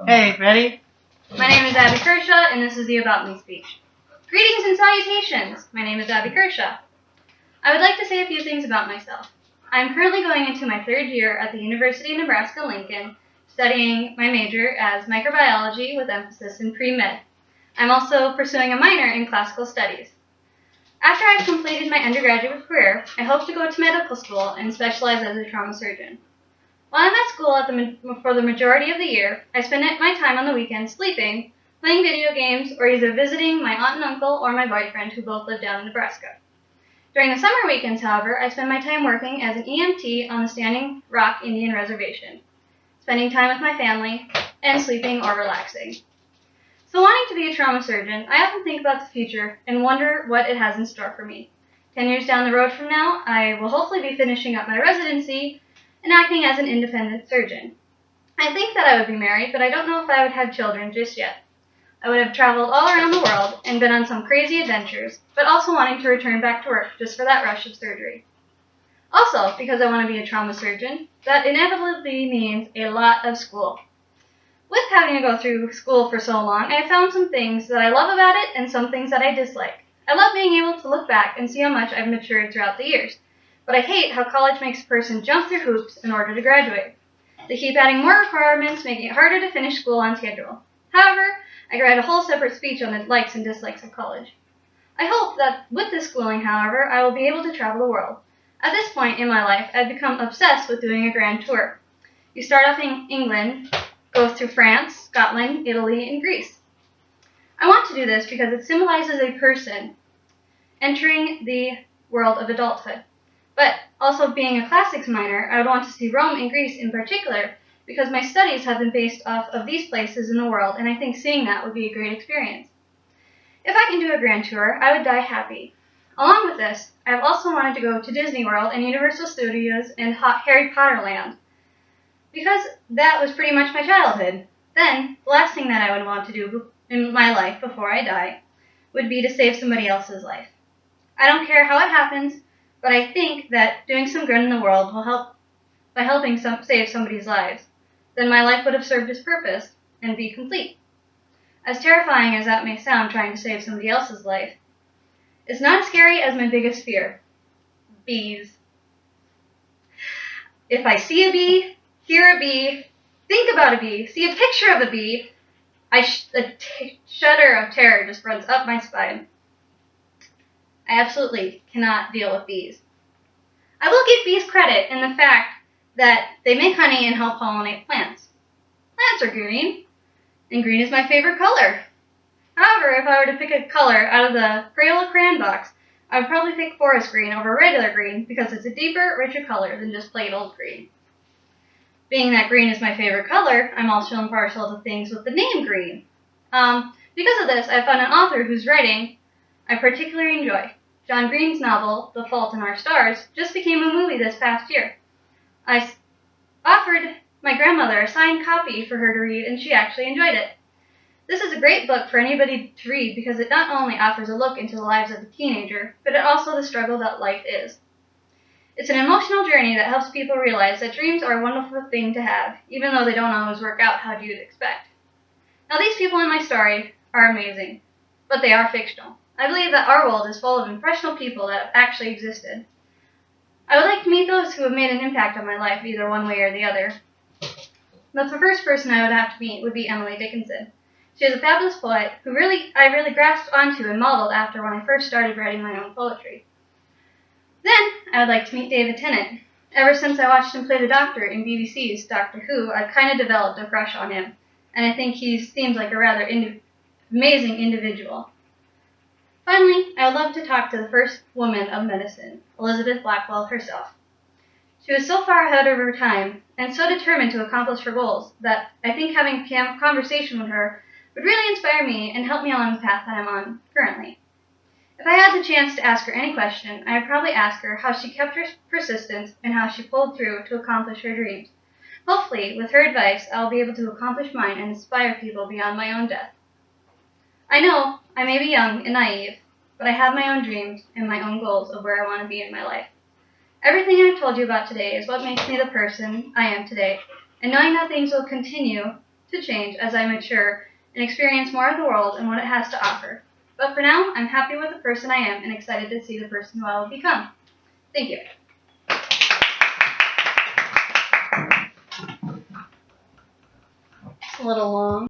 Hey, ready? My name is Abbey Kershaw, and this is the About Me speech. Greetings and salutations! My name is Abbey Kershaw. I would like to say a few things about myself. I am currently going into my third year at the University of Nebraska-Lincoln, studying my major as microbiology with emphasis in pre-med. I'm also pursuing a minor in classical studies. After I've completed my undergraduate career, I hope to go to medical school and specialize as a trauma surgeon. While I'm at school for the majority of the year, I spend my time on the weekends sleeping, playing video games, or either visiting my aunt and uncle or my boyfriend who both live down in Nebraska. During the summer weekends, however, I spend my time working as an EMT on the Standing Rock Indian Reservation, spending time with my family, and sleeping or relaxing. So wanting to be a trauma surgeon, I often think about the future and wonder what it has in store for me. 10 years down the road from now, I will hopefully be finishing up my residency and acting as an independent surgeon. I think that I would be married, but I don't know if I would have children just yet. I would have traveled all around the world and been on some crazy adventures, but also wanting to return back to work just for that rush of surgery. Also, because I want to be a trauma surgeon, that inevitably means a lot of school. With having to go through school for so long, I found some things that I love about it and some things that I dislike. I love being able to look back and see how much I've matured throughout the years. But I hate how college makes a person jump through hoops in order to graduate. They keep adding more requirements, making it harder to finish school on schedule. However, I could write a whole separate speech on the likes and dislikes of college. I hope that with this schooling, however, I will be able to travel the world. At this point in my life, I've become obsessed with doing a grand tour. You start off in England, go through France, Scotland, Italy, and Greece. I want to do this because it symbolizes a person entering the world of adulthood. But also being a classics minor, I would want to see Rome and Greece in particular because my studies have been based off of these places in the world, and I think seeing that would be a great experience. If I can do a grand tour, I would die happy. Along with this, I have also wanted to go to Disney World and Universal Studios and Harry Potter Land because that was pretty much my childhood. Then, the last thing that I would want to do in my life before I die would be to save somebody else's life. I don't care how it happens, but I think that doing some good in the world will help by helping save somebody's lives. Then my life would have served its purpose and be complete. As terrifying as that may sound, trying to save somebody else's life, it's not as scary as my biggest fear: bees. If I see a bee, hear a bee, think about a bee, see a picture of a bee, a shudder of terror just runs up my spine. I absolutely cannot deal with bees. I will give bees credit in the fact that they make honey and help pollinate plants. Plants are green, and green is my favorite color. However, if I were to pick a color out of the Crayola crayon box, I would probably pick forest green over regular green because it's a deeper, richer color than just plain old green. Being that green is my favorite color, I'm also impartial to things with the name green. Because of this, I found an author whose writing I particularly enjoy. John Green's novel, The Fault in Our Stars, just became a movie this past year. I offered my grandmother a signed copy for her to read, and she actually enjoyed it. This is a great book for anybody to read because it not only offers a look into the lives of a teenager, but also the struggle that life is. It's an emotional journey that helps people realize that dreams are a wonderful thing to have, even though they don't always work out how you'd expect. Now, these people in my story are amazing, but they are fictional. I believe that our world is full of impressionable people that have actually existed. I would like to meet those who have made an impact on my life, either one way or the other. But the first person I would have to meet would be Emily Dickinson. She is a fabulous poet who I really grasped onto and modeled after when I first started writing my own poetry. Then, I would like to meet David Tennant. Ever since I watched him play the Doctor in BBC's Doctor Who, I've kind of developed a crush on him, and I think he seems like a rather amazing individual. Finally, I would love to talk to the first woman of medicine, Elizabeth Blackwell herself. She was so far ahead of her time and so determined to accomplish her goals that I think having a conversation with her would really inspire me and help me along the path that I'm on currently. If I had the chance to ask her any question, I would probably ask her how she kept her persistence and how she pulled through to accomplish her dreams. Hopefully, with her advice, I'll be able to accomplish mine and inspire people beyond my own death. I know I may be young and naive, but I have my own dreams and my own goals of where I want to be in my life. Everything I've told you about today is what makes me the person I am today, and knowing that things will continue to change as I mature and experience more of the world and what it has to offer. But for now, I'm happy with the person I am and excited to see the person who I will become. Thank you. It's a little long.